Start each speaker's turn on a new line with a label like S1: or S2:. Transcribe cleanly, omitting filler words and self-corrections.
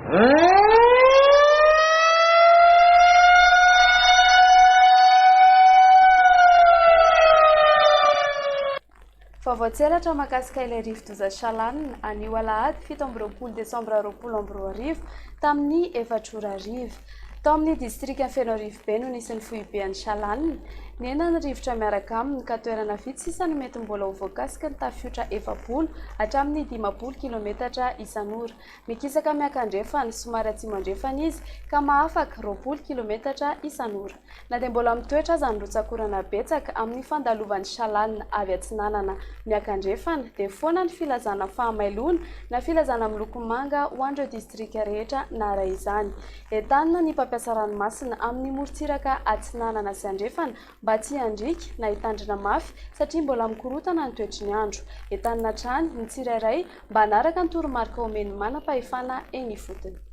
S1: Voatselatra mahakasika ilay rivo-doza Salanina anio alahady 7 desambra 2024 tamin'ny 4 tao amin'ny distrikta Fenorivo be no nisy ny foibean'ny Salanina nena ny rivotra miaraka aminy ka toerana vitsy sisa ny mety mbola ho voakasika ny tafiotra 70 hatramin'ny 50 kilometatra isan'ora mikisaka miakandrefany somary atsimo andrefana izy ka mahafaka 20 kilometatra isan'ora na dia mbola mitoetra aza ny rotsakorana betsaka amin'ny fandalovan'ny Salanina avy Atsinanana miakandrefana dia foana ny filazana fahamailona na filazana miloko manga ho an'ireo distrika rehetra naray izany. Entanina ny mpampiasa ranomasina amin'ny morontsiraka Atsinanana sy Andrefana mba tsy handrika na hitandrina mafy satria mbola mikorotana ny toetry ny andro. Entanina hatrany ny tsirairay mba hanaraka ny toromarika omeny manam-pahefana eny ifotony.